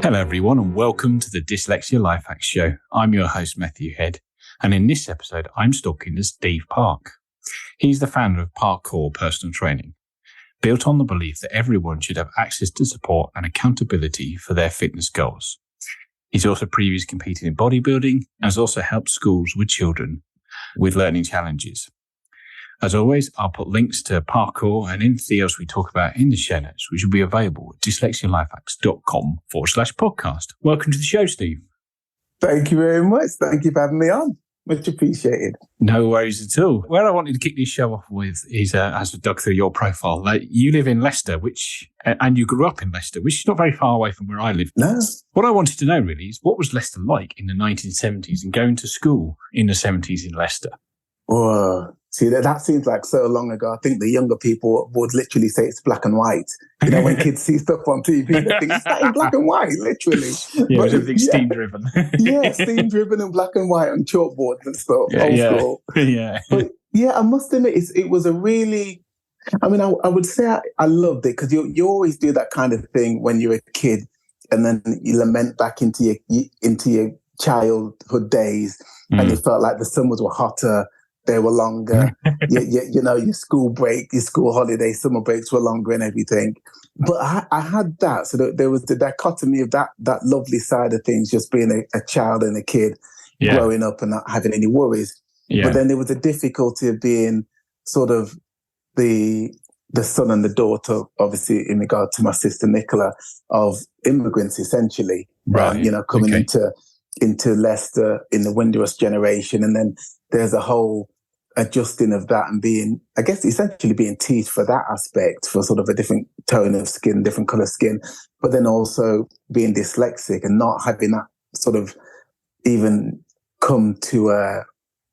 Hello everyone and welcome to the Dyslexia Life Hacks Show. I'm your host Matthew Head, and in this episode I'm talking to Steve Parke. He's the founder of Parke Personal Training, built on the belief that everyone should have access to support and accountability for their fitness goals. He's also previously competed in bodybuilding and has also helped schools with children with learning challenges. As always, I'll put links to Parke and anything else we talk about in the show notes, which will be available at dyslexialifehacks.com/podcast. Welcome to the show, Steve. Thank you very much. Thank you for having me on. Much appreciated. No worries at all. Where I wanted to kick this show off with is, as I dug through your profile, you live in Leicester, and you grew up in Leicester, which is not very far away from where I live. No. What I wanted to know really is, what was Leicester like in the 1970s and going to school in the 70s in Leicester? Oh, see, that seems like so long ago. I think the younger people would literally say it's black and white. You know, when kids see stuff on TV, they think it's that in black and white, literally. Yeah, but, everything steam-driven. Yeah, steam-driven and black and white on chalkboards and stuff, old school. Yeah. But yeah, I must admit, it was a really... I mean, I would say I loved it, because you always do that kind of thing when you're a kid, and then you lament back into your childhood days, and you felt like the summers were hotter, they were longer. You know, your school break, your school holiday, summer breaks were longer and everything. But I had that. So there was the dichotomy of that lovely side of things, just being a child and a kid, growing up and not having any worries. Yeah. But then there was the difficulty of being sort of the son and the daughter, obviously, in regard to my sister Nicola, of immigrants, essentially. Right. You know, coming into Leicester in the Windrush generation. And then there's a whole adjusting of that and being, I guess, essentially being teased for that aspect, for sort of a different tone of skin, different colour skin, but then also being dyslexic and not having that sort of even come to a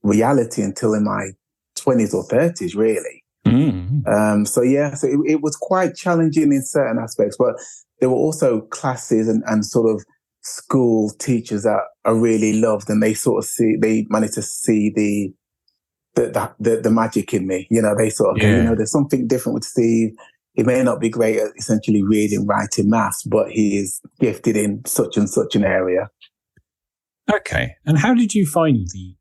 reality until in my 20s or 30s, really. Mm-hmm. So it was quite challenging in certain aspects, but there were also classes and sort of school teachers that I really loved, and they managed to see the magic in me. You know, they sort of, you know, there's something different with Steve. He may not be great at essentially reading, writing, maths, but he is gifted in such and such an area. Okay. And how did you find the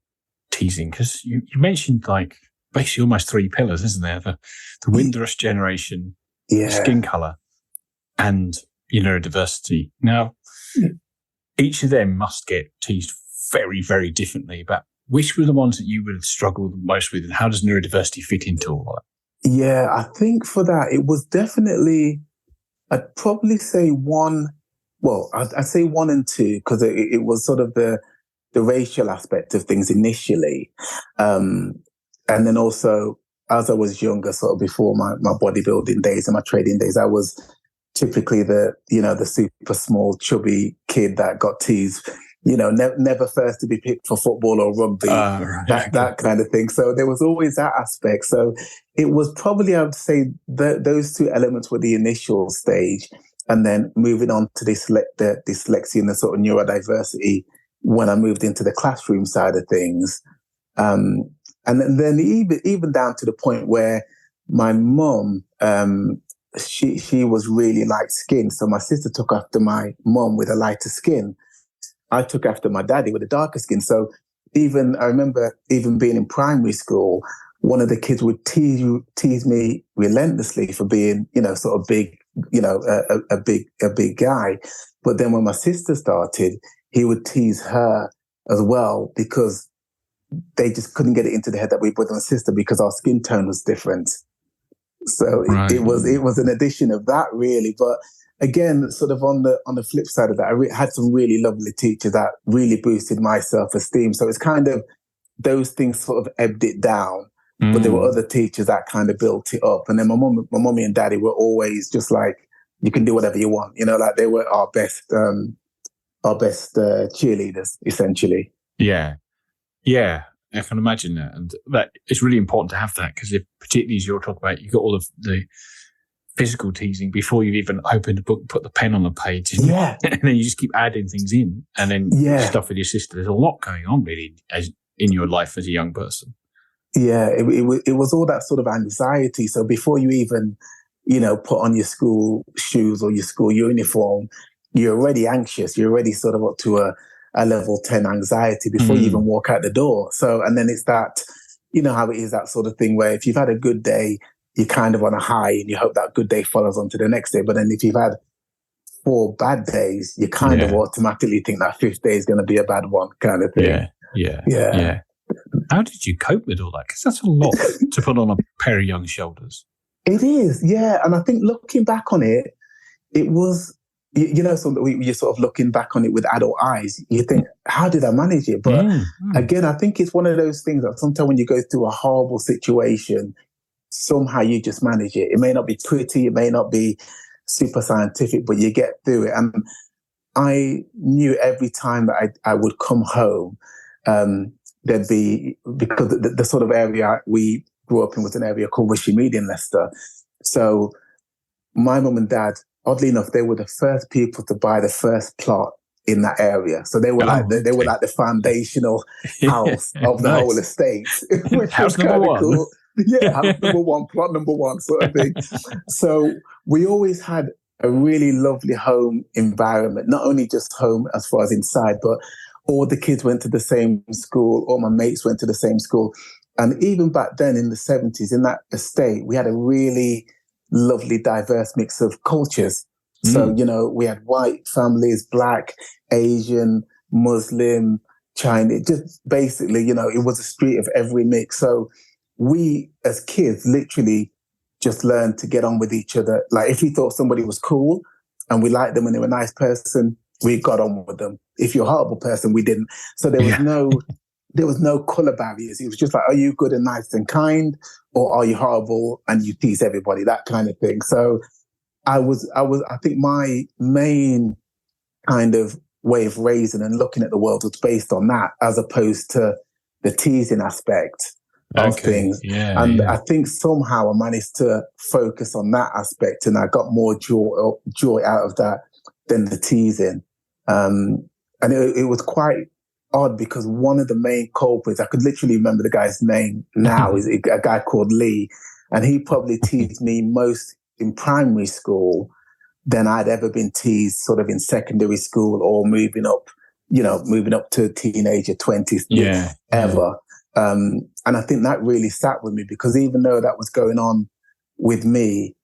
teasing? Because you mentioned like basically almost three pillars, isn't there? The Windrush generation, skin colour, and neurodiversity. Now, each of them must get teased very, very differently, but which were the ones that you would have struggled most with, and how does neurodiversity fit into all that? Yeah, I think for that, it was definitely, I'd probably say I'd say 1 and 2, because it was sort of the racial aspect of things initially. And then also, as I was younger, sort of before my bodybuilding days and my trading days, I was typically the super small, chubby kid that got teased, never first to be picked for football or rugby, that kind of thing. So there was always that aspect. So it was probably, I would say, those two elements were the initial stage. And then moving on to the dyslexia and the sort of neurodiversity when I moved into the classroom side of things. And then even down to the point where my mum, she was really light skinned. So my sister took after my mum with a lighter skin. I took after my daddy with a darker skin. So I remember even being in primary school, one of the kids would tease me relentlessly for being, sort of big, a big guy. But then when my sister started, he would tease her as well, because they just couldn't get it into their head that we were brother and sister because our skin tone was different. So it was an addition of that, really. But again, sort of on the flip side of that, I had some really lovely teachers that really boosted my self-esteem. So it's kind of those things sort of ebbed it down. But there were other teachers that kind of built it up. And then my mommy and daddy were always just like, you can do whatever you want. Like they were our best cheerleaders, essentially. Yeah. Yeah. I can imagine that. And that it's really important to have that, because particularly as you're talking about, you've got all of the physical teasing before you've even opened the book, put the pen on the page. Yeah. And then you just keep adding things in, and then stuff with your sister. There's a lot going on really in your life as a young person. Yeah, it was all that sort of anxiety. So before you even, put on your school shoes or your school uniform, you're already anxious. You're already sort of up to a level 10 anxiety before you even walk out the door. So, and then it's that, you know how it is, that sort of thing where if you've had a good day, you're kind of on a high and you hope that good day follows on to the next day. But then if you've had 4 bad days, you kind of automatically think that 5th day is going to be a bad one, kind of thing. Yeah. How did you cope with all that? Because that's a lot to put on a pair of young shoulders. It is, yeah. And I think looking back on it, it was, you know, so you're sort of looking back on it with adult eyes. You think, how did I manage it? But again, I think it's one of those things that sometimes when you go through a horrible situation, somehow you just manage it. It may not be pretty, it may not be super scientific, but you get through it. And I knew every time that I would come home, there'd be, because the sort of area we grew up in was an area called Wishing in Leicester. So my mum and dad, oddly enough, they were the first people to buy the first plot in that area. So they were they were like the foundational house of the whole estate, which house was kind of one. cool. Yeah, house number 1, plot number 1 sort of thing. So we always had a really lovely home environment, not only just home as far as inside, but all the kids went to the same school, all my mates went to the same school. And even back then in the 70s, in that estate, we had a really lovely, diverse mix of cultures. So, you know, we had white families, Black, Asian, Muslim, Chinese, just basically, you know, it was a street of every mix. So we as kids literally just learned to get on with each other. Like if we thought somebody was cool and we liked them and they were a nice person, we got on with them. If you're a horrible person, we didn't. So there was no color barriers. It was just like, are you good and nice and kind, or are you horrible and you tease everybody? That kind of thing. So I think my main kind of way of raising and looking at the world was based on that, as opposed to the teasing aspect of things. I think somehow I managed to focus on that aspect, and I got more joy out of that than the teasing. And it was quite odd because one of the main culprits, I could literally remember the guy's name now, is a guy called Lee, and he probably teased me most in primary school than I'd ever been teased sort of in secondary school or moving up to teenager 20s ever. And I think that really sat with me, because even though that was going on with me,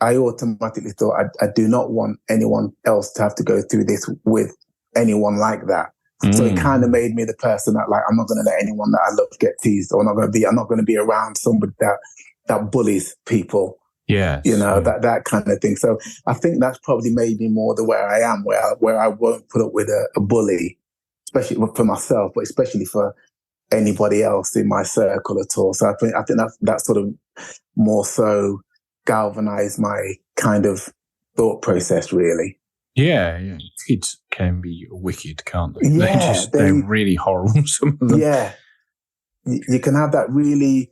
I automatically thought I do not want anyone else to have to go through this with anyone like that. So it kind of made me the person that, like, I'm not going to let anyone that I love get teased, or I'm not going to be around somebody that bullies people. Yeah, you know, that kind of thing. So I think that's probably made me more the way I am, where I won't put up with a bully, especially for myself, but especially for anybody else in my circle at all. So I think that sort of more so galvanized my kind of thought process, really. Yeah. Kids can be wicked, can't they? Yeah, they're really horrible, some of them. Yeah. You can have that really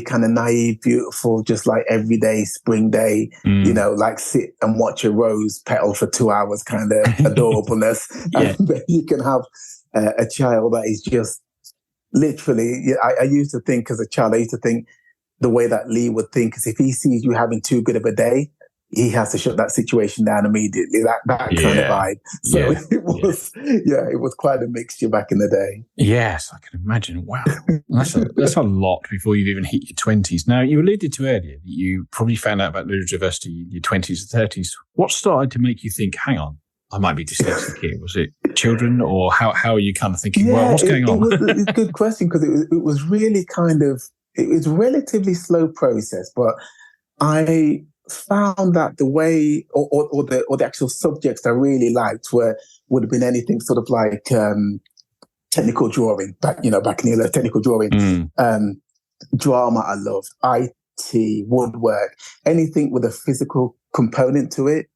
kind of naive, beautiful, just like everyday spring day, you know, like sit and watch a rose petal for 2 hours kind of adorableness. And then you can have a child that is just literally, I used to think as a child, the way that Lee would think is if he sees you having too good of a day, he has to shut that situation down immediately. That kind of vibe. So it was quite a mixture back in the day. Yes, I can imagine. Wow, that's a lot before you've even hit your 20s. Now, you alluded to earlier that you probably found out about neurodiversity in your 20s and 30s. What started to make you think, hang on, I might be dyslexic here? Was it children, or how are you kind of thinking, well, what's going on? It's a good question, because it was really kind of, it was a relatively slow process, but I found that the way or the actual subjects I really liked would have been anything sort of like technical drawing, back in the technical drawing, drama I loved, IT, woodwork, anything with a physical component to it,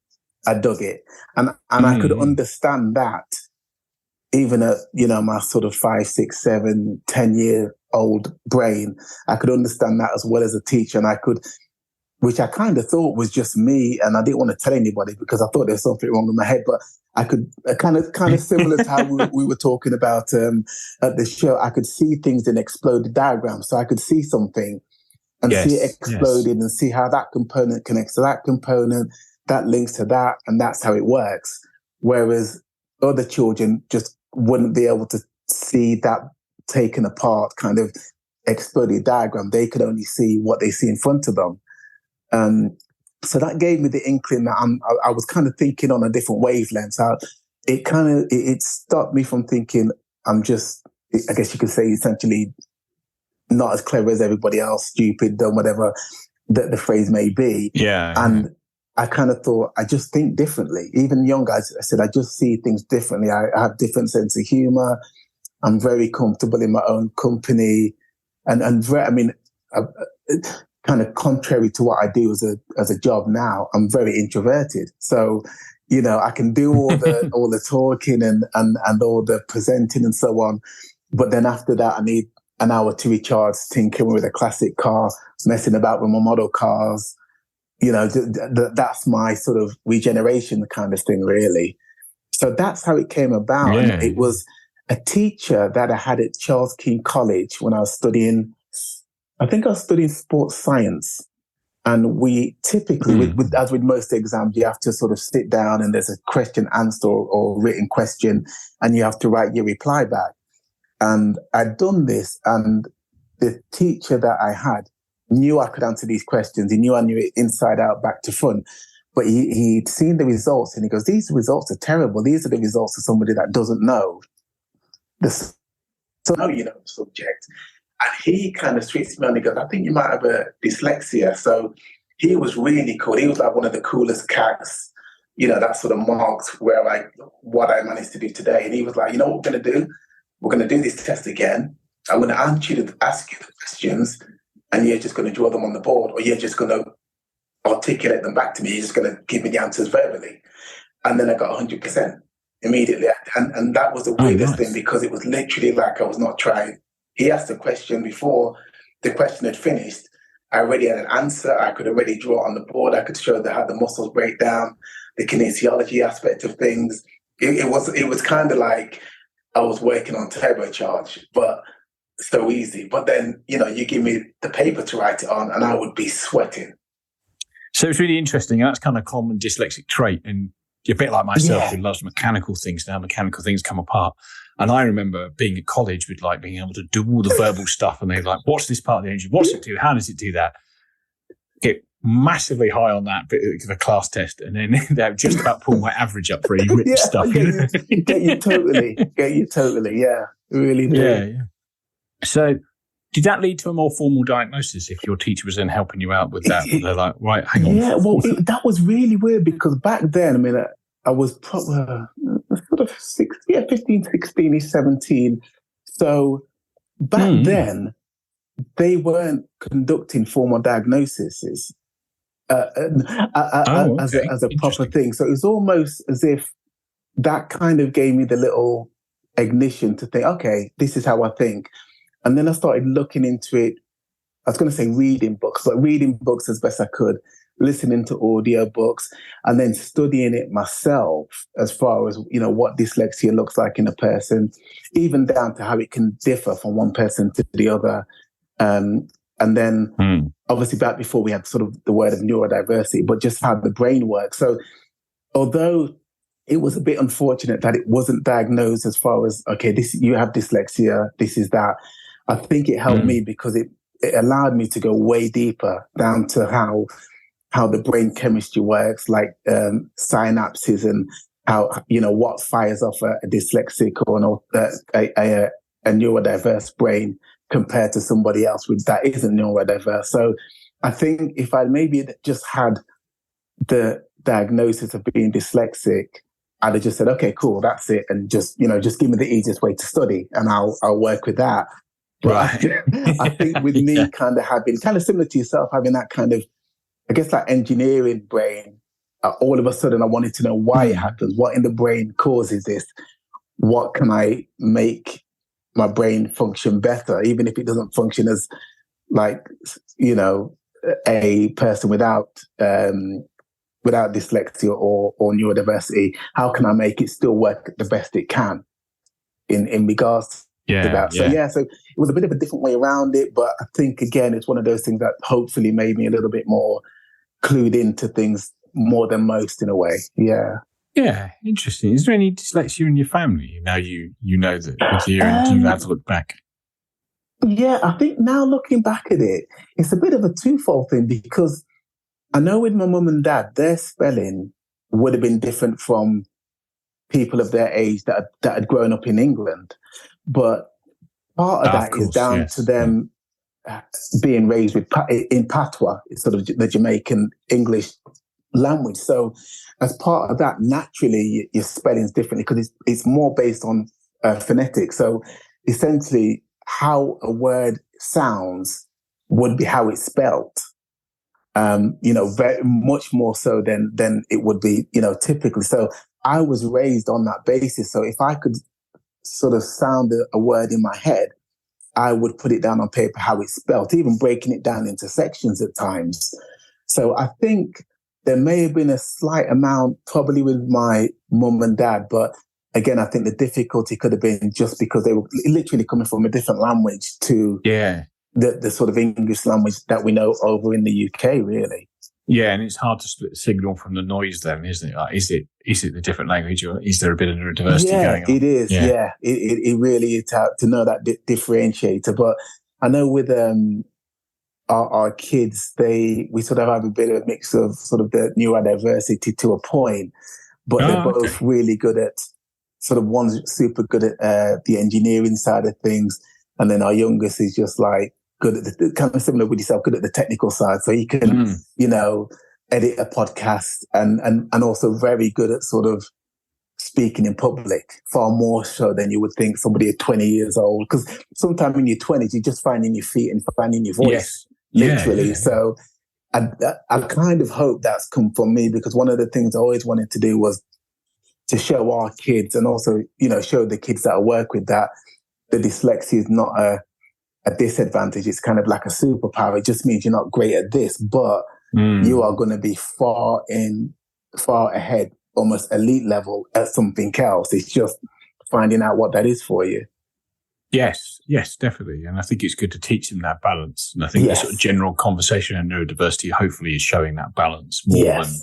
I dug it. And I could understand that even at, my sort of 5, 6, 7, 10-year-old brain. I could understand that as well as a teacher, and which I kind of thought was just me, and I didn't want to tell anybody because I thought there was something wrong with my head. But I could kind of similar to how we were talking about at the show. I could see things in exploded diagrams, so I could see something and see it exploded and see how that component connects to that component, that links to that, and that's how it works. Whereas other children just wouldn't be able to see that taken apart kind of exploded diagram. They could only see what they see in front of them. So that gave me the inkling that I was kind of thinking on a different wavelength. It stopped me from thinking I'm just, I guess you could say, essentially not as clever as everybody else, stupid, dumb, whatever the phrase may be. Yeah. And I kind of thought, I just think differently. Even young guys, I said, I just see things differently. I have different sense of humor. I'm very comfortable in my own company. And kind of contrary to what I do as a job now, I'm very introverted. So, I can do all the talking and all the presenting and so on. But then after that, I need an hour to recharge, tinkering with a classic car, messing about with my model cars. That's my sort of regeneration kind of thing, really. So that's how it came about. Yeah. And it was a teacher that I had at Charles King College when I was studying, I think I was studying sports science. And we typically, as with most exams, you have to sort of sit down and there's a question answer or written question, and you have to write your reply back. And I'd done this, and the teacher that I had knew I could answer these questions. He knew I knew it inside out, back to front. But he'd seen the results, and he goes, these results are terrible. These are the results of somebody that doesn't know the subject. And he kind of tweets me on, he goes, I think you might have a dyslexia. So he was really cool. He was like one of the coolest cats, that sort of marked what I managed to do today. And he was like, what we're going to do? We're going to do this test again. I'm going to ask you the questions, and you're just going to draw them on the board, or you're just going to articulate them back to me. You're just going to give me the answers verbally. And then I got 100% immediately. And that was the weirdest thing, because it was literally like I was not trying. He asked a question before the question had finished. I already had an answer. I could already draw on the board. I could show how the muscles break down, the kinesiology aspect of things. It was kind of like I was working on turbocharge, but so easy. But then, you give me the paper to write it on, and I would be sweating. So it's really interesting. That's kind of a common dyslexic trait. And you're a bit like myself, who loves mechanical things. Now mechanical things come apart. And I remember being at college with being able to do all the verbal stuff, and they're like, what's this part of the engine? What's it do? How does it do that? Get massively high on that bit of the class test, and then they're just about pulling my average up for any rip stuff. Get you totally. Yeah, really do. Yeah. So did that lead to a more formal diagnosis if your teacher was then helping you out with that? They're like, right, hang on. Yeah, well, that was really weird, because back then, I was probably sort of 15, 16, 17. So back then, they weren't conducting formal diagnoses as a proper thing. So it was almost as if that kind of gave me the little ignition to think, okay, this is how I think. And then I started looking into it. I was going to say reading books, but reading books as best I could, listening to audio books, and then studying it myself as far as, what dyslexia looks like in a person, even down to how it can differ from one person to the other. And then obviously back before we had sort of the word of neurodiversity, but just how the brain works. So although it was a bit unfortunate that it wasn't diagnosed as far as, okay, you have dyslexia, this is that, I think it helped me, because it allowed me to go way deeper down to how the brain chemistry works, like synapses, and how, what fires off a dyslexic or a neurodiverse brain compared to somebody else that isn't neurodiverse. So I think if I maybe just had the diagnosis of being dyslexic, I'd have just said, okay, cool, that's it. And just give me the easiest way to study, and I'll work with that. Right. I think with me kind of having, kind of similar to yourself, having that kind of, I guess, like engineering brain, all of a sudden I wanted to know why it happens, what in the brain causes this, what can I make my brain function better, even if it doesn't function as a person without dyslexia or neurodiversity. How can I make it still work the best it can in regards to that? So it was a bit of a different way around it, but I think, again, it's one of those things that hopefully made me a little bit more clued into things more than most in a way. Yeah. Yeah, interesting. Is there any dyslexia in your family? Now you know that with you, and you have to look back. Yeah, I think now looking back at it, it's a bit of a twofold thing because I know with my mum and dad, their spelling would have been different from people of their age that had grown up in England. But part of that is down to them being raised in patois, it's sort of the Jamaican English language. So as part of that, naturally, your spelling's differently because it's more based on phonetics. So essentially, how a word sounds would be how it's spelt. Very much more so than it would be, typically. So I was raised on that basis. So if I could sort of sound a word in my head, I would put it down on paper how it's spelt, even breaking it down into sections at times. So I think there may have been a slight amount probably with my mum and dad, but again, I think the difficulty could have been just because they were literally coming from a different language to the sort of English language that we know over in the UK, really. Yeah, and it's hard to split the signal from the noise then, isn't it? Like, is it the different language, or is there a bit of diversity going on? It is. Yeah. It really is to know that differentiator. But I know with our kids, we sort of have a bit of a mix of sort of the neurodiversity to a point, but they're both really good at sort of one's super good at the engineering side of things, and then our youngest is just like good at the kind of similar with yourself, good at the technical side. So he can, edit a podcast and also very good at sort of speaking in public, far more so than you would think somebody at 20 years old. Because sometimes in your 20s, you're just finding your feet and finding your voice, literally. So I kind of hope that's come from me, because one of the things I always wanted to do was to show our kids and also, show the kids that I work with that the dyslexia is not a disadvantage. It's kind of like a superpower. It just means you're not great at this, but you are going to be far ahead, almost elite level at something else. It's just finding out what that is for you. Yes, definitely. And I think it's good to teach them that balance. And I think the sort of general conversation on neurodiversity hopefully is showing that balance more than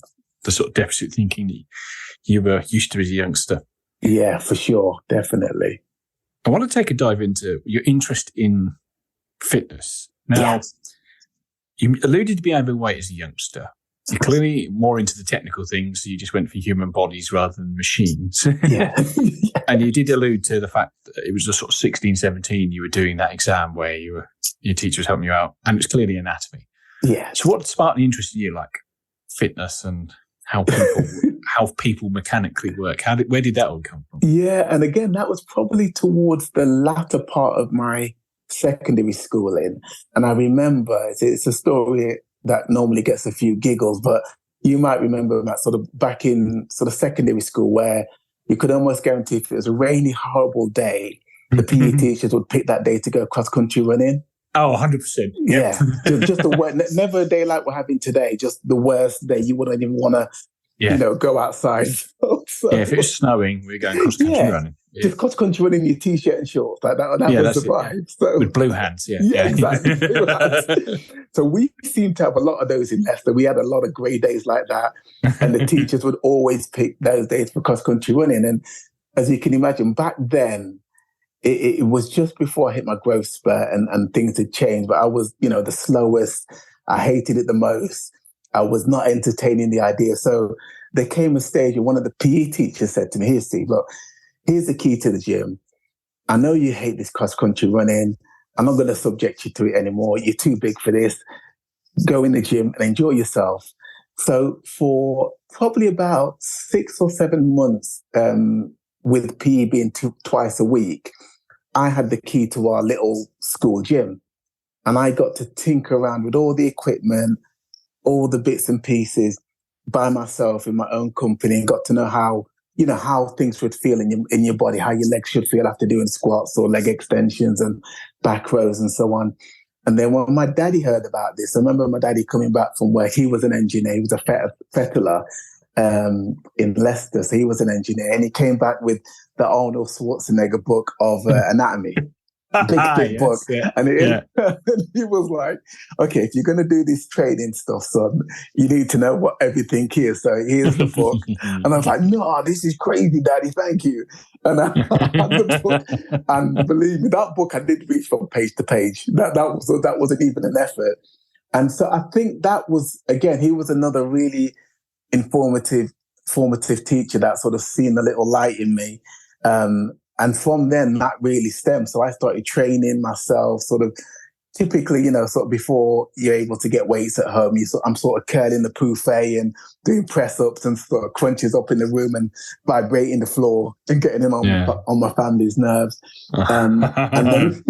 the sort of deficit thinking that you were used to as a youngster. Yeah, for sure. Definitely. I want to take a dive into your interest in fitness. Now, you alluded to being overweight as a youngster. You're clearly more into the technical things, so you just went for human bodies rather than machines. And you did allude to the fact that it was the sort of 16, 17, you were doing that exam where your teacher was helping you out, and it was clearly anatomy. Yeah. So what sparked the interest in you, like fitness and how people mechanically work? Where did that all come from? Yeah, and again, that was probably towards the latter part of my secondary schooling. And I remember, it's a story that normally gets a few giggles, but you might remember that sort of back in sort of secondary school where you could almost guarantee if it was a rainy, horrible day, the PE teachers would pick that day to go cross-country running. Oh, 100%. Yeah. just the worst, never a day like we're having today, just the worst day. You wouldn't even want to, go outside. So, if it was snowing, we're going cross-country running. Yeah. Just cross-country running in your T-shirt and shorts. Like that was the vibe. So, with blue hands, exactly. Blue hands. So we seem to have a lot of those in Leicester. We had a lot of grey days like that. And the teachers would always pick those days for cross-country running. And as you can imagine, back then, it was just before I hit my growth spurt and things had changed. But I was, the slowest. I hated it the most. I was not entertaining the idea. So there came a stage where one of the PE teachers said to me, "Here, Steve, look, here's the key to the gym. I know you hate this cross-country running. I'm not going to subject you to it anymore. You're too big for this. Go in the gym and enjoy yourself." So for probably about 6 or 7 months, with PE being twice a week, I had the key to our little school gym. And I got to tinker around with all the equipment, all the bits and pieces by myself in my own company, and got to know how things should feel in your body, how your legs should feel after doing squats or leg extensions and back rows and so on. And then when my daddy heard about this, I remember my daddy coming back from work. He was an engineer. He was a fettler in Leicester. So he was an engineer. And he came back with the Arnold Schwarzenegger book of anatomy. big book. Yes, yeah, And yeah. he was like, okay, if you're going to do this training stuff, son, you need to know what everything is. So here's the book. And I was like, no, this is crazy, Daddy. Thank you. And I had the book. And believe me, that book I did reach from page to page. That wasn't even an effort. And so I think that was, again, he was another really formative teacher that sort of seen a little light in me. And from then, that really stemmed. So I started training myself, sort of typically, sort of before you're able to get weights at home, I'm sort of curling the buffet and doing press-ups and sort of crunches up in the room and vibrating the floor and getting them on my family's nerves. And then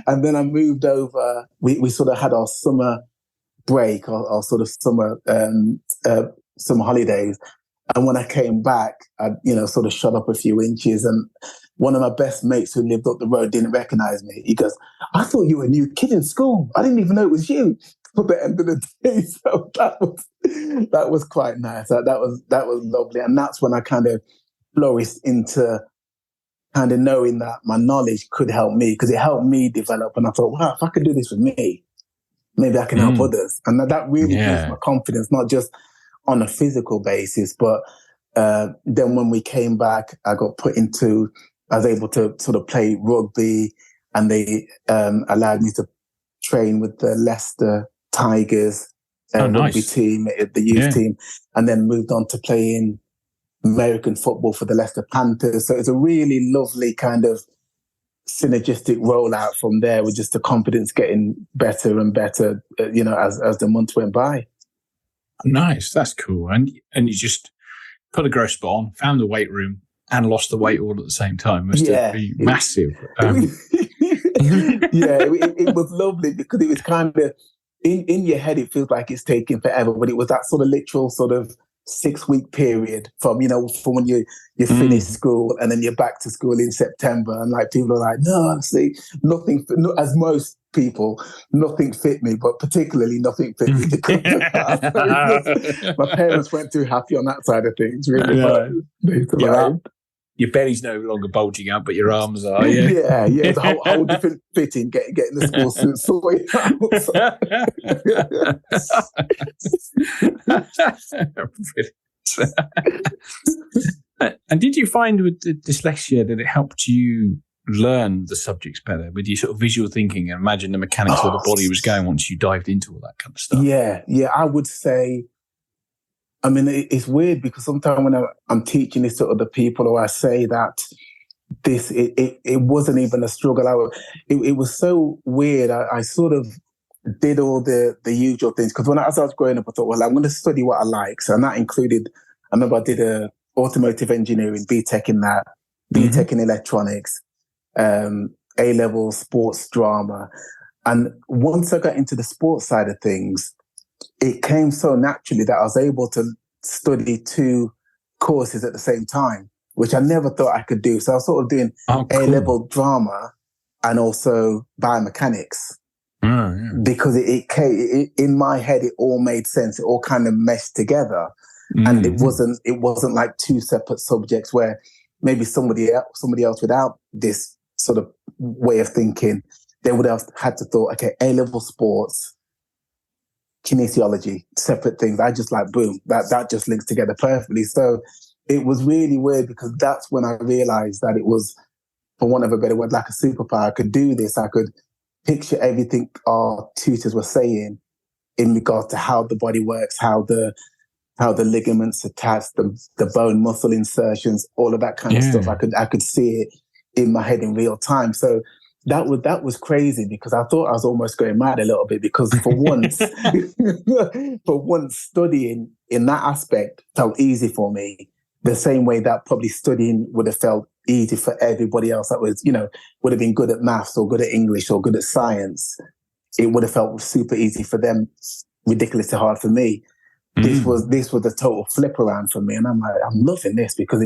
and then I moved over. We sort of had our summer break, our sort of summer holidays. And when I came back, I, sort of shot up a few inches. And one of my best mates who lived up the road didn't recognize me. He goes, I thought you were a new kid in school. I didn't even know it was you at the end of the day. So that was quite nice. That was lovely. And that's when I kind of flourished into kind of knowing that my knowledge could help me, because it helped me develop. And I thought, wow, if I could do this with me, maybe I can help others. And that really boosts my confidence, not just on a physical basis, but then when we came back, I was able to sort of play rugby, and they allowed me to train with the Leicester Tigers rugby team, the youth team, and then moved on to playing American football for the Leicester Panthers. So it's a really lovely kind of synergistic rollout from there, with just the confidence getting better and better, as the months went by. Nice, that's cool. And you just put a growth spot on, found the weight room, and lost the weight all at the same time. Must have been massive. It was lovely, because it was kind of in your head. It feels like it's taking forever, but it was that sort of literal sort of 6-week period from when you finish school and then you're back to school in September, and like people are like, no, honestly, nothing. As most people, nothing fit me, but particularly nothing fit me because of that. My parents weren't too happy on that side of things, really. But they survived. Your belly's no longer bulging out, but your arms are. Yeah. It's a whole different fitting, getting the school suit sorted out. And did you find with the dyslexia that it helped you learn the subjects better with your sort of visual thinking and imagine the mechanics of the body was going once you dived into all that kind of stuff? Yeah, I would say. I mean, it's weird, because sometimes when I'm teaching this to other people, or I say that it wasn't even a struggle. It was so weird. I sort of did all the usual things, because as I was growing up, I thought, well, I'm going to study what I like. So, and that included, I remember I did a automotive engineering, BTEC in that, BTEC in electronics, A-level sports drama. And once I got into the sports side of things, it came so naturally that I was able to study 2 courses at the same time, which I never thought I could do. So I was sort of doing A-level drama and also biomechanics, because it in my head, it all made sense. It all kind of meshed together. And it wasn't like 2 separate subjects where maybe somebody else without this sort of way of thinking, they would have had to thought, okay, A-level sports, kinesiology, separate things. I just like, boom, that just links together perfectly. So it was really weird, because that's when I realized that it was, for want of a better word, like a superpower. I could do this. I could picture everything our tutors were saying in regard to how the body works, how the ligaments attach, the bone muscle insertions, all of that kind of stuff. I could see it in my head in real time. So that was crazy, because I thought I was almost going mad a little bit, because for once, studying in that aspect felt easy for me, the same way that probably studying would have felt easy for everybody else that was, would have been good at maths or good at English or good at science. It would have felt super easy for them, ridiculously hard for me. This was a total flip around for me. And I'm like, I'm loving this, because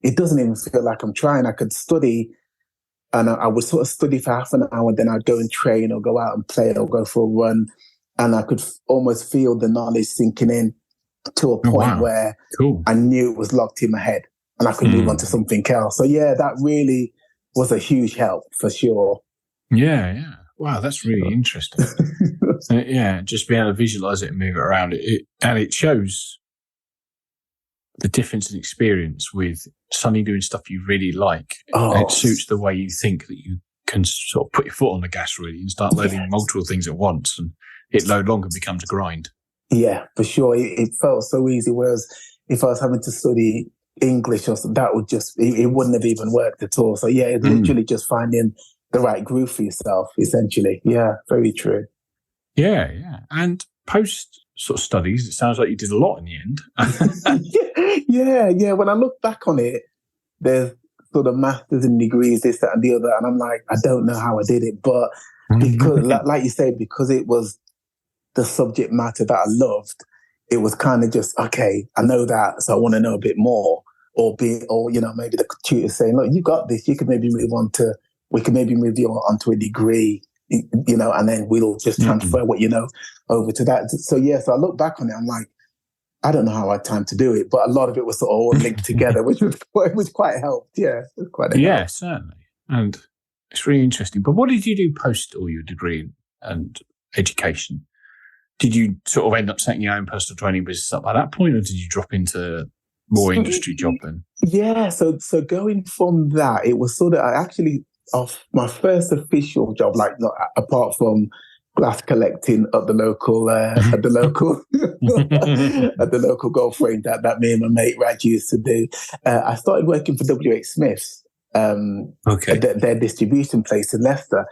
it doesn't even feel like I'm trying. I could study, and I would sort of study for half an hour, and then I'd go and train or go out and play or go for a run. And I could almost feel the knowledge sinking in to a point where I knew it was locked in my head, and I could move on to something else. So yeah, that really was a huge help for sure. Yeah. Wow, that's really interesting. Just being able to visualize it and move it around. And it shows the difference in experience with suddenly doing stuff you really like. It suits the way you think, that you can sort of put your foot on the gas really and start learning multiple things at once, and it no longer becomes a grind. Yeah, for sure. It felt so easy. Whereas if I was having to study English or something, that would just, it wouldn't have even worked at all. So yeah, it's literally just finding the right groove for yourself, essentially. Yeah, very true. Yeah. And post sort of studies, it sounds like you did a lot in the end. Yeah. When I look back on it, there's sort of masters and degrees, this, that, and the other. And I'm like, I don't know how I did it. But because, like you say, because it was the subject matter that I loved, it was kind of just, okay, I know that, so I want to know a bit more. Or maybe the tutor saying, look, you got this, we can maybe move you on to a degree, and then we'll just transfer what you know over to that. So I look back on it, I'm like, I don't know how I had time to do it, but a lot of it was sort of all linked together, which quite helped. Yeah, it was quite a help. Certainly. And it's really interesting. But what did you do post all your degree and education? Did you sort of end up setting your own personal training business up at that point, or did you drop into more industry job then? Yeah, so going from that, it was sort of, I actually, off my first official job, like not apart from glass collecting at the local at the local golf range that me and my mate Raj used to do. I started working for WH Smith's, their distribution place in Leicester,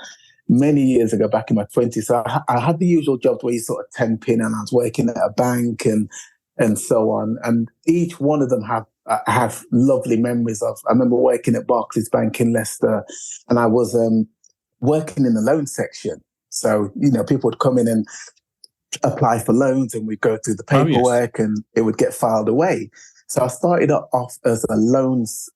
many years ago, back in my 20s. So I had the usual jobs where you sort of 10-pin, and I was working at a bank and so on. And each one of them have lovely memories of. I remember working at Barclays Bank in Leicester, and I was working in the loan section. So, people would come in and apply for loans, and we'd go through the paperwork and it would get filed away. So I started off as a loans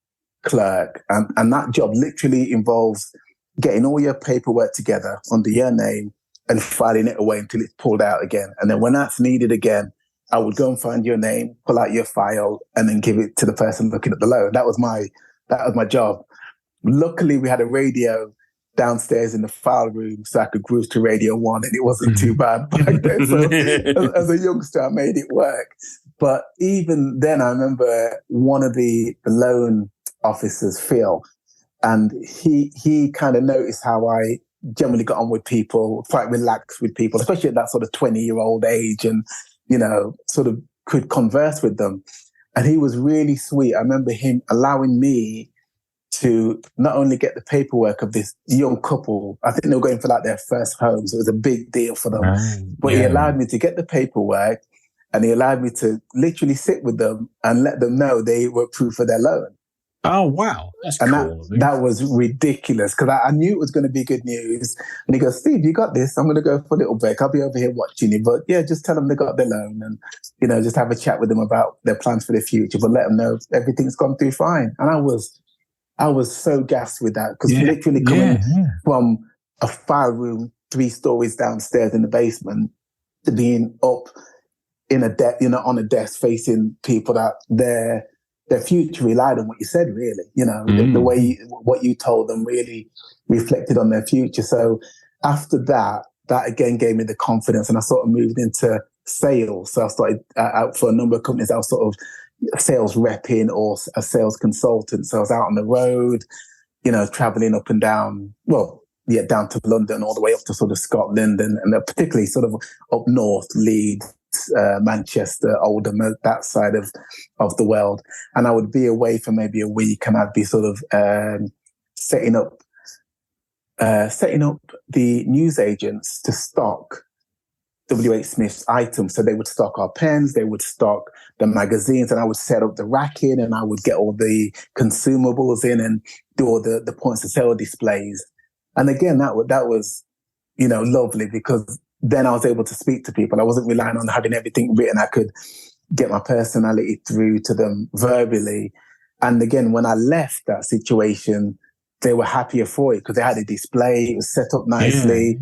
clerk, and that job literally involves getting all your paperwork together under your name and filing it away until it's pulled out again. And then when that's needed again, I would go and find your name, pull out your file, and then give it to the person looking at the loan. That was my job. Luckily, we had a radio downstairs in the file room, so I could groove to Radio 1, and it wasn't too bad back then. So as a youngster, I made it work. But even then, I remember one of the loan officers, Phil, and he kind of noticed how I generally got on with people, quite relaxed with people, especially at that sort of 20-year-old age, and, sort of could converse with them. And he was really sweet. I remember him allowing me to not only get the paperwork of this young couple. I think they were going for like their first home, so it was a big deal for them. But he allowed me to get the paperwork, and he allowed me to literally sit with them and let them know they were proof of their loan. Oh, wow. That's cool. That was ridiculous, because I knew it was going to be good news. And he goes, Steve, you got this. I'm going to go for a little break. I'll be over here watching you. But yeah, just tell them they got their loan, and, just have a chat with them about their plans for the future, but let them know everything's gone through fine. And I was so gassed with that, because literally coming from a file room 3 stories downstairs in the basement to being up in a on a desk facing people that their future relied on what you said, really. The way what you told them really reflected on their future. So after that again gave me the confidence, and I sort of moved into sales. So I started out for a number of companies. I was sort of sales repping or a sales consultant. So I was out on the road, traveling up and down, down to London, all the way up to sort of Scotland, and particularly sort of up north, Leeds, Manchester, Oldham, that side of the world. And I would be away for maybe a week, and I'd be sort of setting up the newsagents to stock WH Smith's items. So they would stock our pens, they would stock the magazines, and I would set up the racking, and I would get all the consumables in and do all the points of sale displays. And again, that was, lovely, because then I was able to speak to people. I wasn't relying on having everything written. I could get my personality through to them verbally. And again, when I left that situation, they were happier for it, because they had a display, it was set up nicely,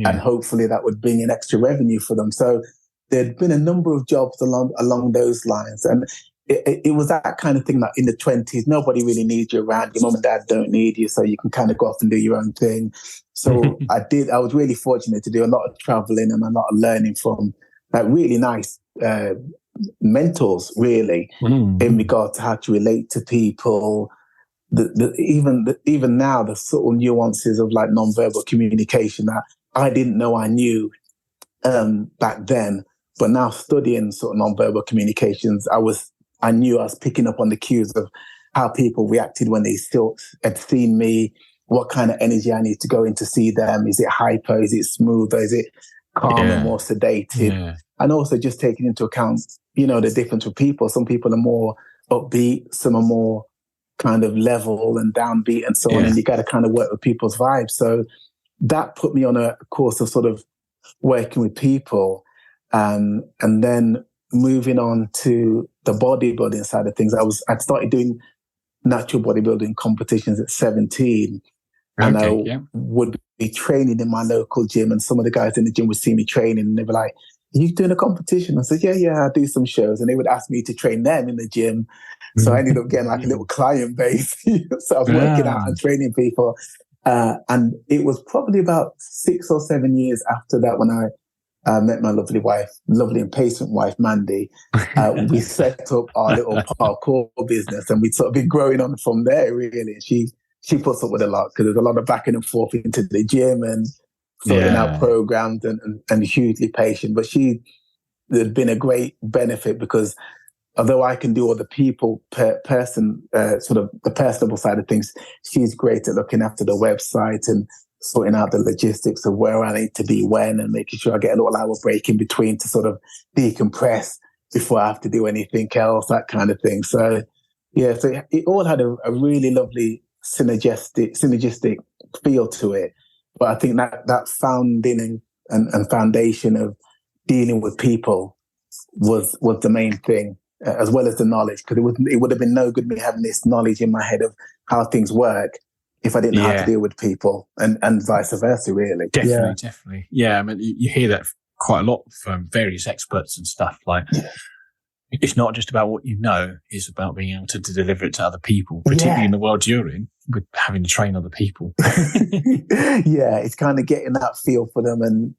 and hopefully that would bring in extra revenue for them. So there'd been a number of jobs along those lines. And it was that kind of thing that in the 20s, nobody really needs you around. Your mum and dad don't need you, so you can kind of go off and do your own thing. So I was really fortunate to do a lot of traveling and a lot of learning from like really nice mentors, really, in regard to how to relate to people. Even now, the subtle nuances of like nonverbal communication that I didn't know I knew back then, but now studying sort of nonverbal communications, I knew I was picking up on the cues of how people reacted when they still had seen me, what kind of energy I need to go in to see them. Is it hyper? Is it smooth? Or is it calm and more sedated? Yeah. And also just taking into account, the difference with people. Some people are more upbeat, some are more kind of level and downbeat and so on. And you got to kind of work with people's vibes. So that put me on a course of sort of working with people. And then moving on to the bodybuilding side of things, I'd started doing natural bodybuilding competitions at 17. And I would be training in my local gym, and some of the guys in the gym would see me training and they'd be like, "Are you doing a competition?" I said, yeah, I do some shows. And they would ask me to train them in the gym. So I ended up getting like a little client base. So I was working out and training people. And it was probably about 6 or 7 years after that when I met my lovely and patient wife, Mandy. We set up our little parkour business, and we'd sort of been growing on from there, really. She puts up with a lot because there's a lot of backing and forth into the gym and sorting out programs and hugely patient. But there'd been a great benefit because although I can do all the people sort of the personable side of things, she's great at looking after the website and sorting out the logistics of where I need to be when, and making sure I get a little hour break in between to sort of decompress before I have to do anything else, that kind of thing. So it all had a really lovely synergistic feel to it. But I think that founding and foundation of dealing with people was the main thing, as well as the knowledge, because it would have been no good me having this knowledge in my head of how things work if I didn't know how to deal with people, and vice versa, really. Definitely. Yeah, I mean, you hear that quite a lot from various experts and stuff. Like, it's not just about what you know, it's about being able to deliver it to other people, particularly in the world you're in, with having to train other people. It's kind of getting that feel for them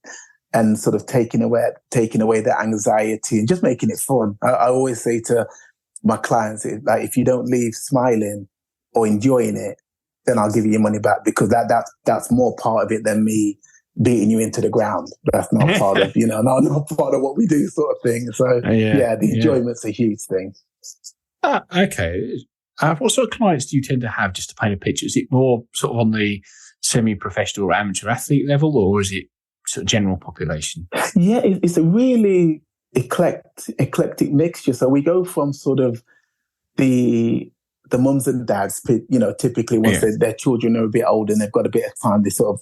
and sort of taking away the anxiety and just making it fun. I always say to my clients, like, if you don't leave smiling or enjoying it, then I'll give you your money back, because that's more part of it than me beating you into the ground. That's not part of, not part of what we do, sort of thing. So the enjoyment's a huge thing. Okay. What sort of clients do you tend to have, just to paint a picture? Is it more sort of on the semi-professional or amateur athlete level, or is it sort of general population? Yeah, it's a really eclectic mixture. So we go from sort of the mums and dads, typically once their children are a bit older and they've got a bit of time, they sort of,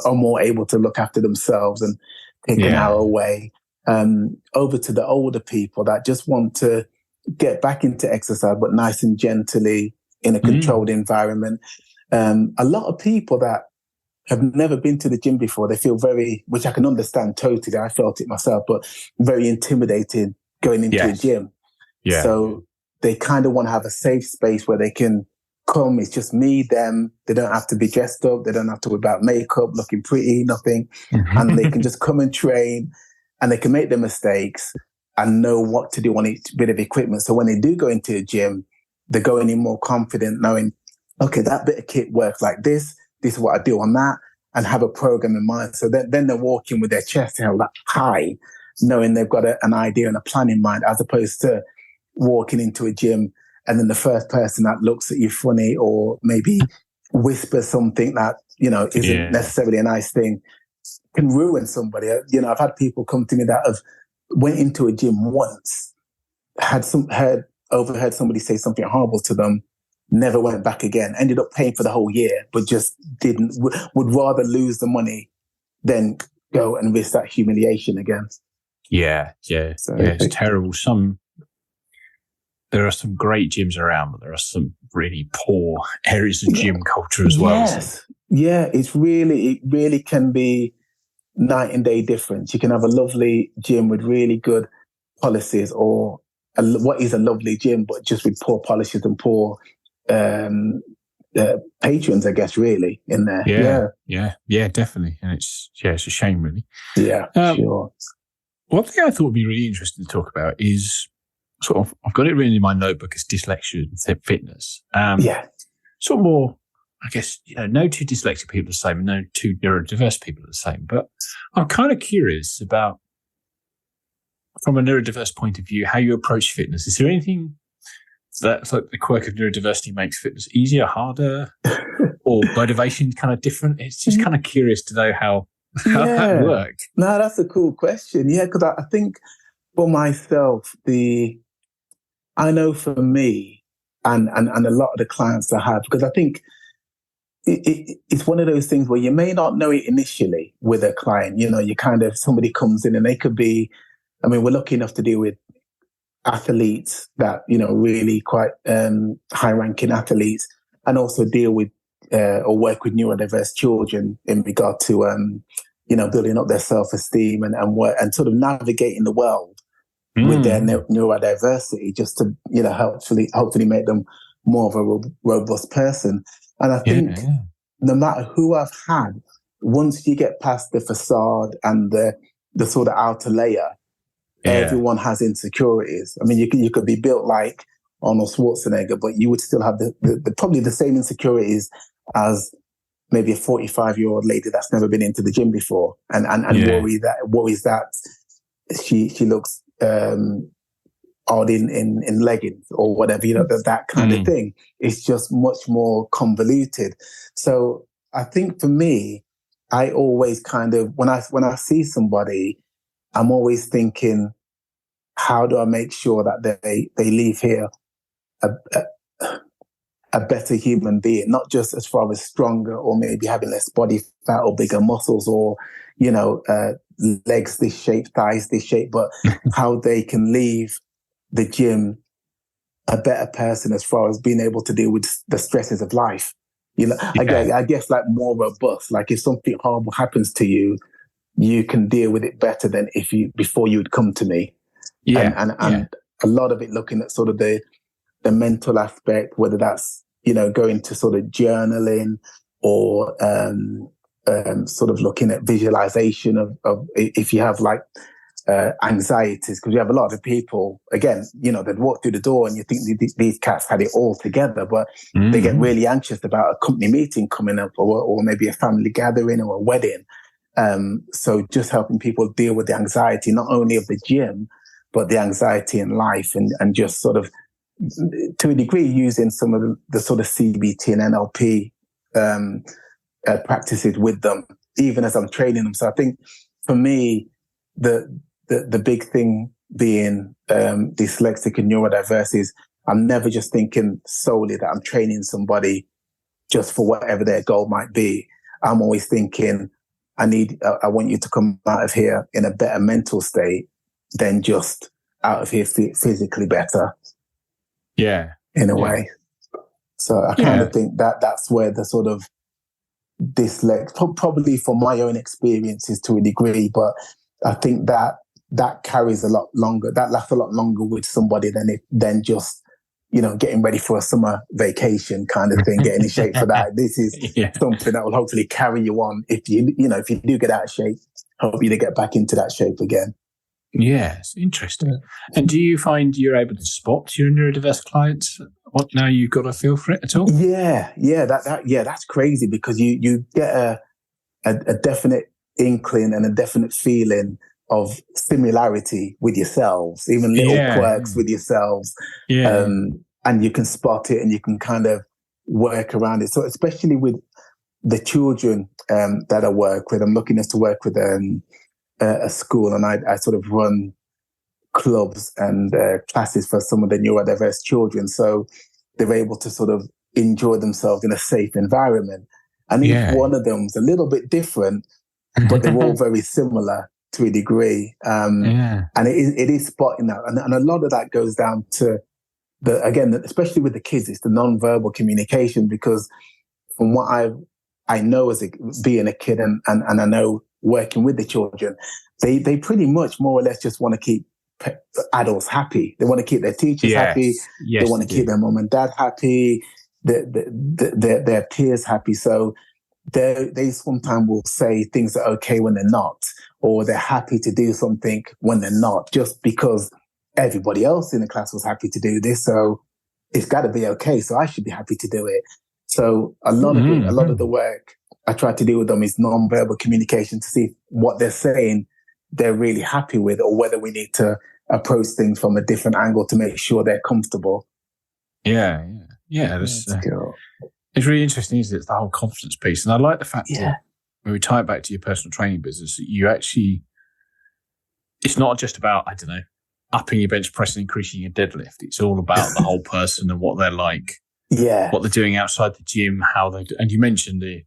are more able to look after themselves and take an hour away. Over to the older people that just want to get back into exercise, but nice and gently in a controlled environment. A lot of people that have never been to the gym before, they feel which I can understand totally, I felt it myself, but very intimidated going into a gym. Yeah. So they kind of want to have a safe space where they can come. It's just me, them. They don't have to be dressed up. They don't have to worry about makeup, looking pretty, nothing. And they can just come and train, and they can make their mistakes and know what to do on each bit of equipment. So when they do go into a gym, they're going in more confident, knowing, okay, that bit of kit works like this. This is what I do on that, and have a program in mind. So then they're walking with their chest held up high, knowing they've got an idea and a plan in mind, as opposed to walking into a gym and then the first person that looks at you funny or maybe whispers something that, isn't necessarily a nice thing can ruin somebody. I've had people come to me that have went into a gym once, overheard somebody say something horrible to them, never went back again, ended up paying for the whole year, but just would rather lose the money than go and risk that humiliation again. It's terrible. There are some great gyms around, but there are some really poor areas of gym culture as well. Yes. Yeah, it really can be night and day difference. You can have a lovely gym with really good policies, or what is a lovely gym, but just with poor polishes and poor patrons, I guess, really in there. Yeah, definitely. And it's a shame, really. Yeah, sure. One thing I thought would be really interesting to talk about is sort of, I've got it written in my notebook as dyslexia and fitness. Sort of more, I guess, no two dyslexic people are the same, no two neurodiverse people are the same. But I'm kind of curious about, from a neurodiverse point of view, how you approach fitness. Is there anything that's like the quirk of neurodiversity makes fitness easier, harder, or motivation kind of different? It's just kind of curious to know how that works. No, that's a cool question. Yeah, because I think for myself, I know for me and a lot of the clients I have, because I think it's one of those things where you may not know it initially with a client. You kind of, somebody comes in and they could be, I mean, we're lucky enough to deal with athletes that, really quite high-ranking athletes, and also deal with or work with neurodiverse children in regard to, building up their self-esteem and work and sort of navigating the world with their neurodiversity, just to, hopefully make them more of a robust person. And I think no matter who I've had, once you get past the facade and the sort of outer layer, everyone has insecurities. I mean, you could be built like Arnold Schwarzenegger, but you would still have the probably the same insecurities as maybe a 45-year-old lady that's never been into the gym before, and worries that she looks odd in leggings or whatever. That kind of thing. It's just much more convoluted. So I think for me, I always kind of, when I see somebody, I'm always thinking, how do I make sure that they leave here a better human being, not just as far as stronger or maybe having less body fat or bigger muscles or, legs this shape, thighs this shape, but how they can leave the gym a better person as far as being able to deal with the stresses of life. I guess like more robust, like if something horrible happens to you, you can deal with it better than before you would come to me. And a lot of it looking at sort of the mental aspect, whether that's, going to sort of journaling or sort of looking at visualization of if you have like anxieties, because you have a lot of people, again, they'd walk through the door and you think these cats had it all together, but they get really anxious about a company meeting coming up or maybe a family gathering or a wedding. So just helping people deal with the anxiety, not only of the gym, but the anxiety in life, and just sort of, to a degree, using some of the sort of CBT and NLP practices with them, even as I'm training them. So I think for me, the big thing being dyslexic and neurodiverse is I'm never just thinking solely that I'm training somebody just for whatever their goal might be. I'm always thinking, I want you to come out of here in a better mental state than just out of here physically better. Yeah. In a way. So I kind of think that's where the sort of dyslexia, probably from my own experiences to a degree, but I think that carries a lot longer, that lasts a lot longer with somebody than just, getting ready for a summer vacation kind of thing, getting in shape for that. This is something that will hopefully carry you on if you do get out of shape, hope you to get back into that shape again. Yes, interesting. And do you find you're able to spot your neurodiverse clients? What, now you've got a feel for it at all? Yeah, that's crazy, because you get a definite inkling and a definite feeling of similarity with yourselves, even little quirks with yourselves. And you can spot it and you can kind of work around it. So especially with the children that I work with, I'm lucky enough to work with a school, and I sort of run clubs and classes for some of the neurodiverse children. So they're able to sort of enjoy themselves in a safe environment. And each one of them's a little bit different, but they're all very similar to a degree. And it is spotting that. And a lot of that goes down to especially with the kids, it's the non-verbal communication, because from what I know as being a kid, and I know working with the children, they pretty much more or less just want to keep quiet. They don't really want to adults happy. They want to keep their teachers happy. Yes, they want to keep their mum and dad happy, their peers happy. So they sometimes will say things are okay when they're not, or they're happy to do something when they're not, just because everybody else in the class was happy to do this. So it's got to be okay. So I should be happy to do it. So a lot of the work I try to do with them is non-verbal communication to see what they're saying they're really happy with, or whether we need to approach things from a different angle to make sure they're comfortable. Yeah. It's really interesting, isn't it? It's the whole confidence piece. And I like the fact that when we tie it back to your personal training business, you actually, it's not just about, I don't know, upping your bench press and increasing your deadlift. It's all about the whole person and what they're like, what they're doing outside the gym, how they do. And you mentioned the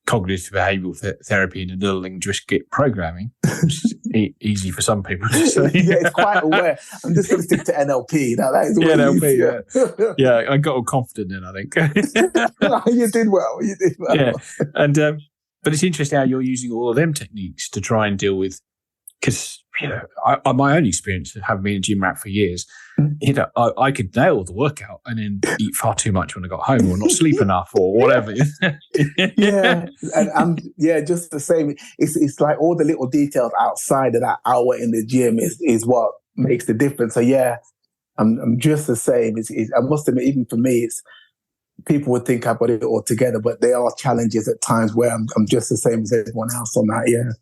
cognitive behavioural therapy and the linguistic programming, which is easy for some people to say. It's quite aware. I'm just going to stick to NLP. Now, that is NLP, yeah, I got all confident then, I think. You did well. Yeah, and but it's interesting how you're using all of them techniques to try and deal with, because, you know, my own experience of having been a gym rat for years, you know, I could nail the workout and then eat far too much when I got home, or not sleep enough, or whatever. And just the same. It's like all the little details outside of that hour in the gym is what makes the difference. So I'm just the same. I must admit, even for me, it's, people would think I've got it all together, but there are challenges at times where I'm just the same as everyone else on that.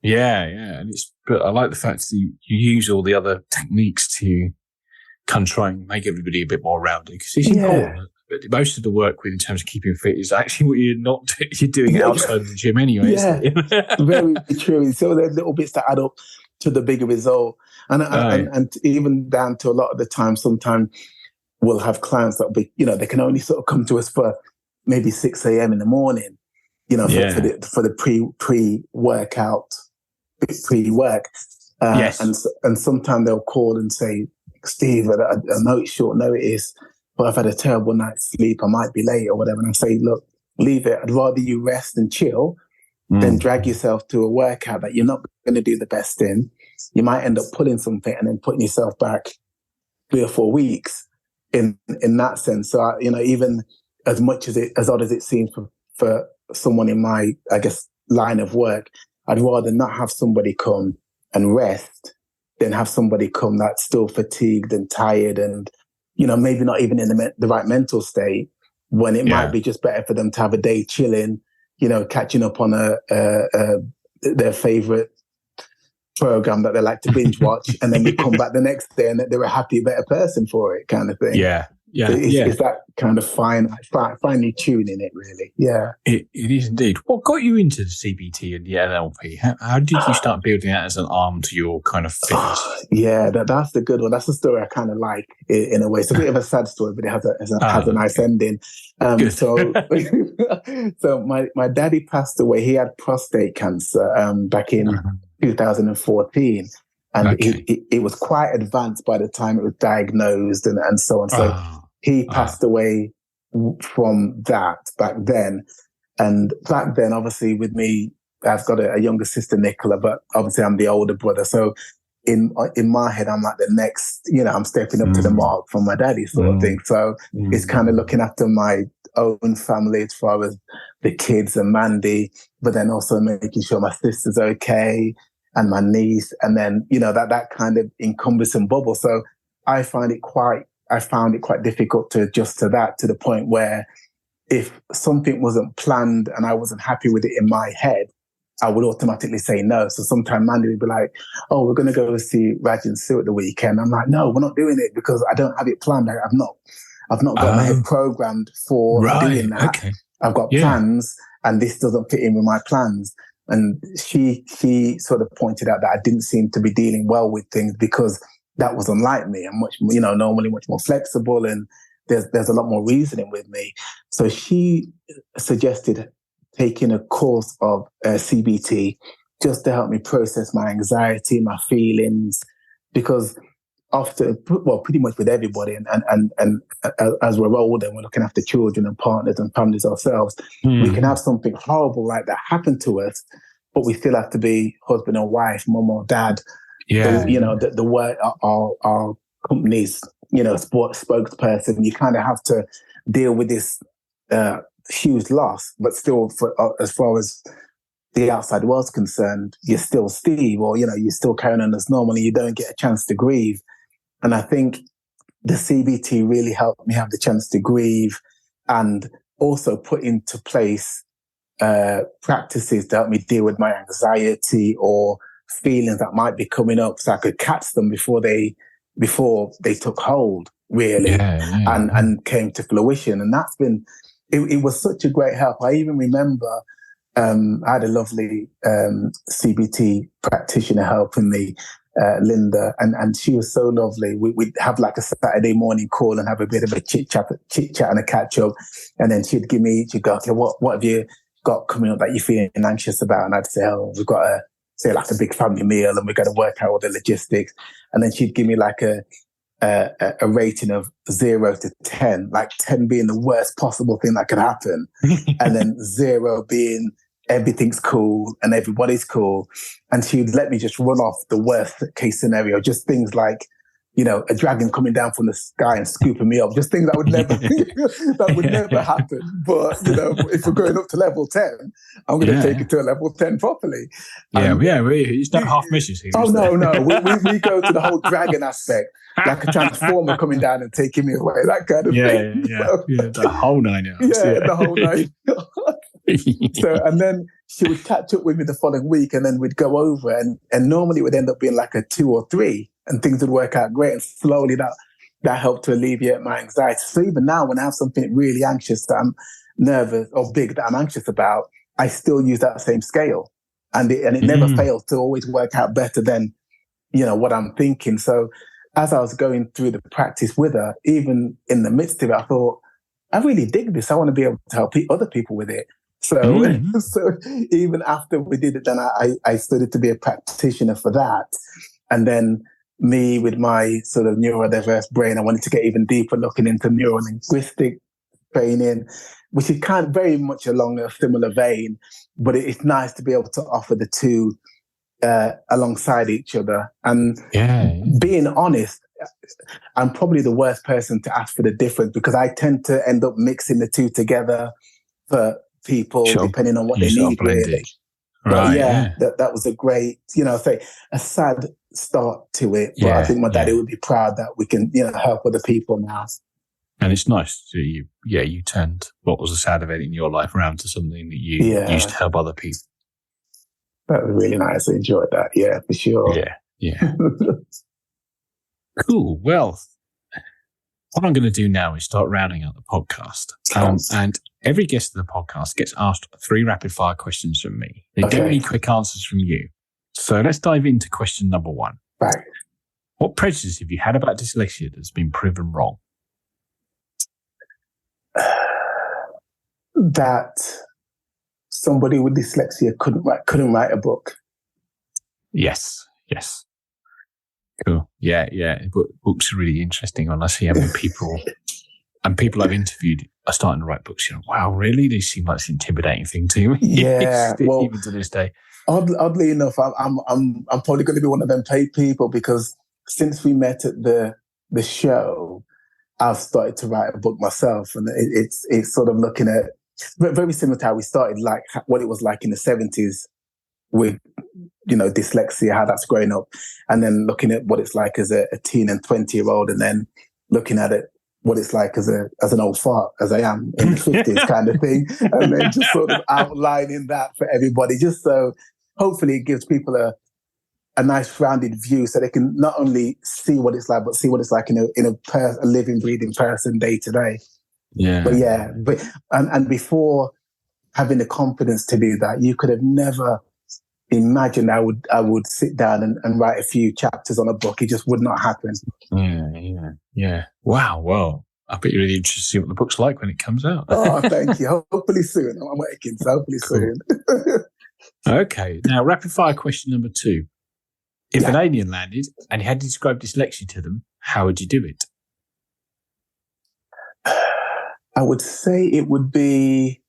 Yeah, and but I like the fact that you use all the other techniques to kind of try and make everybody a bit more rounded, because it's important. But most of the work in terms of keeping fit is actually what you're doing outside of the gym anyway. Very true. So there's little bits that add up to the bigger result, and even down to a lot of the time. Sometimes we'll have clients that be, you know, they can only sort of come to us for maybe 6 a.m. in the morning, you know, for the pre-workout. Pre-work, and sometimes they'll call and say, Steve, I know it's short notice, but I've had a terrible night's sleep, I might be late or whatever. And I say, look, leave it. I'd rather you rest and chill than drag yourself to a workout that you're not going to do the best in. You might end up pulling something and then putting yourself back 3 or 4 weeks in that sense. So, you know, even as much as odd as it seems for someone in my, I guess, line of work, I'd rather not have somebody come and rest than have somebody come that's still fatigued and tired and, you know, maybe not even in the right mental state, when it might be just better for them to have a day chilling, you know, catching up on their favorite program that they like to binge watch, and then you come back the next day and they're a happy, better person for it, kind of thing. It's that kind of finely tuning it, really. It is indeed. What got you into the CBT and the NLP? How did you start building that as an arm to your kind of fitness? That's the good one. That's the story I kind of like in a way. It's a bit of a sad story, but it has a nice ending. So my daddy passed away. He had prostate cancer back in 2014. And it was quite advanced by the time it was diagnosed and so on. So he passed away from that back then. And back then, obviously, with me, I've got a younger sister, Nicola, but obviously I'm the older brother. So in my head, I'm like the next, you know, I'm stepping up to the mark from my daddy sort of thing. So it's kind of looking after my own family as far as the kids and Mandy, but then also making sure my sister's okay, and my niece, and then, you know, that kind of encumbersome bubble. So I found it quite difficult to adjust to that, to the point where if something wasn't planned and I wasn't happy with it in my head, I would automatically say no. So sometimes Mandy would be like, oh, we're going to go see Raj and Sue at the weekend. I'm like, no, we're not doing it because I don't have it planned. I've not got my head programmed for doing that. Okay. I've got plans and this doesn't fit in with my plans. And she sort of pointed out that I didn't seem to be dealing well with things because that was unlike me. I'm much, you know, normally much more flexible, and there's a lot more reasoning with me. So she suggested taking a course of CBT just to help me process my anxiety, my feelings, because pretty much with everybody, and as we're older and we're looking after children and partners and families ourselves, we can have something horrible like that happen to us, but we still have to be husband or wife, mum or dad, Yeah. The word our company's, sports spokesperson, you kind of have to deal with this huge loss, but still, as far as the outside world's concerned, you're still Steve, or, you're still carrying on as normal, and you don't get a chance to grieve. And I think the CBT really helped me have the chance to grieve, and also put into place practices to help me deal with my anxiety or feelings that might be coming up, so I could catch them before they took hold, really, and came to fruition. And that's been, it was such a great help. I even remember I had a lovely CBT practitioner helping me, Linda, and she was so lovely. We'd have like a Saturday morning call and have a bit of a chit chat and a catch up, and then she'd go, okay, what have you got coming up that you're feeling anxious about? And I'd say, oh, we've got like a big family meal, and we've got to work out all the logistics. And then she'd give me like a rating of 0 to 10, like 10 being the worst possible thing that could happen, and then 0 being everything's cool and everybody's cool. And she'd let me just run off the worst case scenario, just things like, a dragon coming down from the sky and scooping me up, just things that would never happen. But, if we're going up to level 10, I'm going to take it to a level 10 properly. It's not half missions. Oh, no. We go to the whole dragon aspect, like a transformer coming down and taking me away, that kind of thing. The whole 9 yards. The whole 9 So, and then she would catch up with me the following week, and then we'd go over, and normally it would end up being like a 2 or 3, and things would work out great. And slowly that helped to alleviate my anxiety. So even now, when I have something really anxious that I'm nervous or big that I'm anxious about, I still use that same scale, and it never fails to always work out better than, what I'm thinking. So as I was going through the practice with her, even in the midst of it, I thought, I really dig this. I want to be able to help other people with it. So even after we did it, then I studied to be a practitioner for that. And then me, with my sort of neurodiverse brain, I wanted to get even deeper, looking into neuro-linguistic training, which is kind of very much along a similar vein, but it's nice to be able to offer the two alongside each other. And being honest, I'm probably the worst person to ask for the difference, because I tend to end up mixing the two together for people, depending on what they need, really. Right, that was a great, a sad start to it. But I think my daddy would be proud that we can, help other people now. And it's nice to you turned what was a sad event in your life around to something that you used to help other people. That was really nice. I enjoyed that. Yeah, for sure. Yeah. Cool. Well, what I'm going to do now is start rounding out the podcast. And every guest of the podcast gets asked 3 rapid fire questions from me. They don't need quick answers from you. So let's dive into question number 1. Right. What prejudice have you had about dyslexia that's been proven wrong? That somebody with dyslexia couldn't write a book. Yes. Cool. Yeah. Books are really interesting when I see how many people and people I've interviewed are starting to write books. Wow, really? They seem like it's an intimidating thing to me. Yeah. Well, even to this day. Oddly enough, I'm probably going to be one of them paid people, because since we met at the show, I've started to write a book myself, and it's sort of looking at very similar to how we started, like what it was like in the 70s with dyslexia, how that's growing up, and then looking at what it's like as a teen and 20-year-old, and then looking at it what it's like as an old fart, as I am in the 50s kind of thing, and then just sort of outlining that for everybody, just so hopefully it gives people a nice rounded view, so they can not only see what it's like, but see what it's like in a living, breathing person day to day. Yeah. And before having the confidence to do that, you could have never imagined I would sit down and write a few chapters on a book. It just would not happen. Yeah. Wow. Well, I bet you're really interested to see what the book's like when it comes out. Oh, thank you. Hopefully soon. I'm working, so hopefully soon. Okay. Now, rapid fire question number 2. If an alien landed and you had to describe dyslexia to them, how would you do it? I would say it would be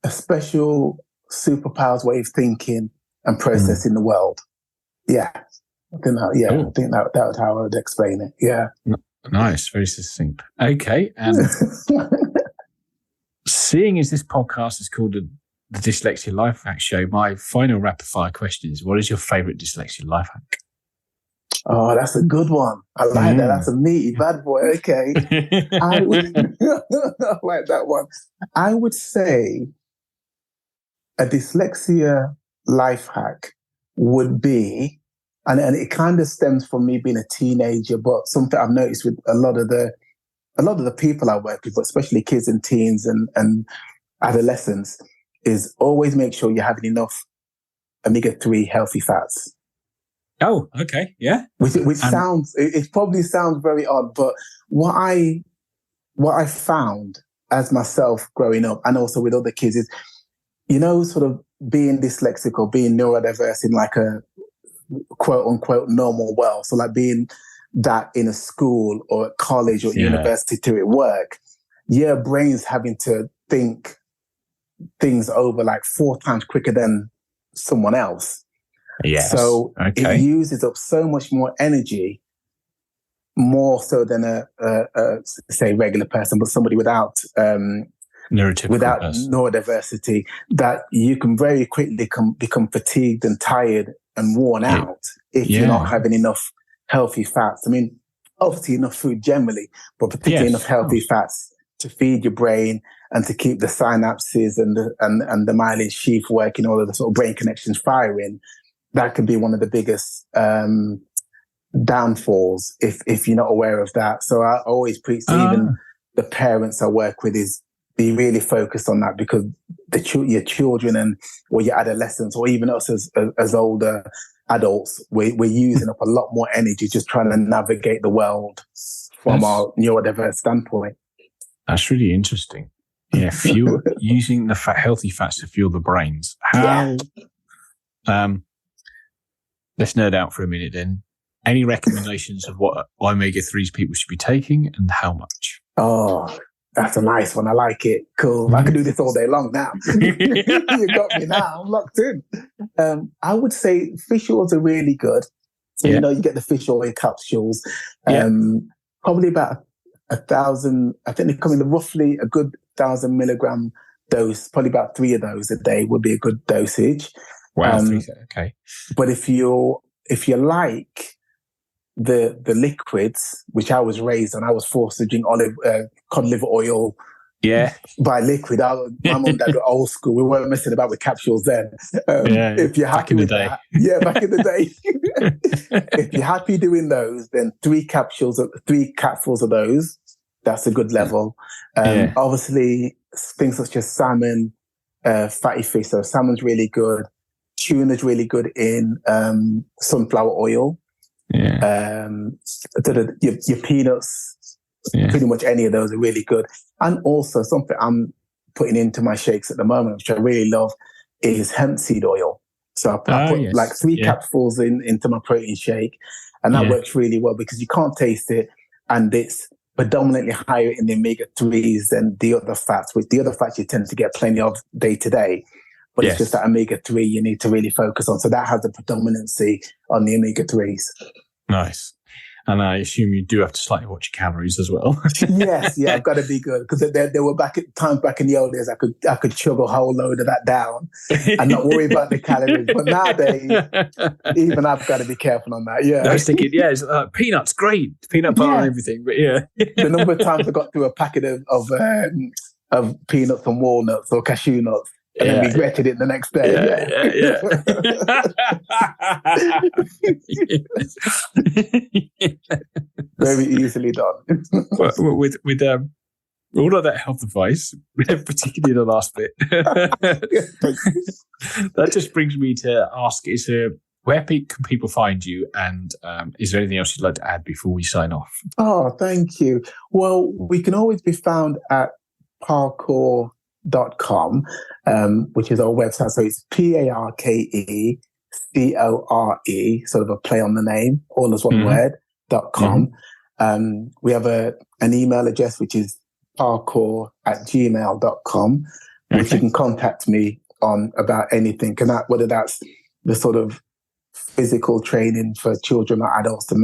a special superpowers way of thinking and processing the world. Yeah. I think that was how I would explain it. Yeah. Nice. Very succinct. Okay. Seeing as this podcast is called the Dyslexia Life Hack Show, my final rapid fire question is, what is your favorite dyslexia life hack? Oh, that's a good one. I like that. That's a meaty bad boy. Okay. I like that one. I would say a dyslexia life hack would be, and it kind of stems from me being a teenager, but something I've noticed with a lot of the people I work with, but especially kids and teens and adolescents, is always make sure you're having enough omega-3 healthy fats. Oh, okay, yeah. Which sounds, it probably sounds very odd, but what I found as myself growing up, and also with other kids, is, sort of being dyslexic or being neurodiverse in like a quote unquote normal world. So like being that in a school or at college or university to at work, your brain's having to think things over like 4 times quicker than someone else. Yes. So it uses up so much more energy, more so than a say regular person, but somebody without neurodiversity, that you can very quickly become fatigued and tired and worn out if you're not having enough healthy fats. I mean, obviously enough food generally, but particularly enough healthy fats to feed your brain and to keep the synapses and the myelin sheath working, all of the sort of brain connections firing. That could be one of the biggest downfalls if you're not aware of that. So I always preach to even the parents I work with is be really focused on that, because your children or your adolescents, or even us as older adults, we're using up a lot more energy just trying to navigate the world from our neurodiverse standpoint. That's really interesting. Yeah, using the healthy fats to fuel the brains. Let's nerd out for a minute then. Any recommendations of what omega-3s people should be taking and how much? Oh, that's a nice one. I like it. Cool. I can do this all day long now. You got me now. I'm locked in. I would say fish oils are really good. So, you get the fish oil capsules. Probably about 1,000. I think they come in roughly a good 1,000 milligram dose. Probably about 3 of those a day would be a good dosage. Wow. Okay. But if you like the liquids, which I was raised on, I was forced to drink cod liver oil. Yeah. By liquid. My mum and dad were old school. We weren't messing about with capsules then. If you're happy with that. Yeah, back in the day. If you're happy doing those, then 3 capsules of those, that's a good level. Obviously, things such as salmon, fatty fish. So salmon's really good. Tuna's really good in sunflower oil. Your peanuts, pretty much any of those are really good. And also something I'm putting into my shakes at the moment, which I really love, is hemp seed oil. So I put like 3 capsules into my protein shake, and that works really well because you can't taste it, and it's predominantly higher in the omega-3s than the other fats, which the other fats you tend to get plenty of day to day. But it's just that omega-3 you need to really focus on. So that has the predominancy on the omega-3s. Nice. And I assume you do have to slightly watch your calories as well. Yes, I've got to be good, because there were times back in the old days I could chug a whole load of that down and not worry about the calories. But nowadays, even I've got to be careful on that. Yeah, I was thinking, it's peanuts, great, peanut butter and everything, but the number of times I got through a packet of peanuts and walnuts or cashew nuts. And then regretted it the next day. Very easily done. with all of that health advice, particularly the last bit, that just brings me to ask: where can people find you? And is there anything else you'd like to add before we sign off? Oh, thank you. Well, we can always be found at Parke.com, which is our website. So it's PARKECORE, sort of a play on the name, all as one word, .com. We have an email address, which is parkour@gmail.com, which you can contact me on about anything, whether that's the sort of physical training for children or adults, the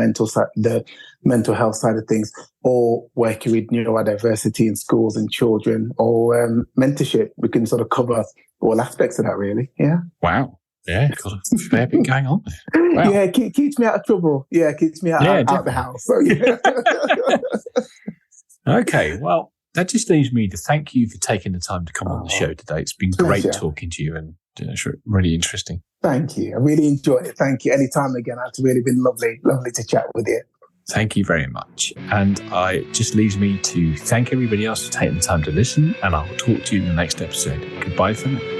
mental health side of things, or working with neurodiversity in schools and children, or mentorship. We can sort of cover all aspects of that, really. Yeah. Wow. Yeah, got a fair bit going on there. Wow. Yeah, keeps me out of trouble. Yeah, keeps me out the house. So, yeah. Okay, well, that just leaves me to thank you for taking the time to come on the show today. It's been great talking to you, and it's really interesting. Thank you. I really enjoyed it. Thank you. Anytime again. It's really been lovely to chat with you. Thank you very much. And it just leaves me to thank everybody else for taking the time to listen, and I'll talk to you in the next episode. Goodbye for now.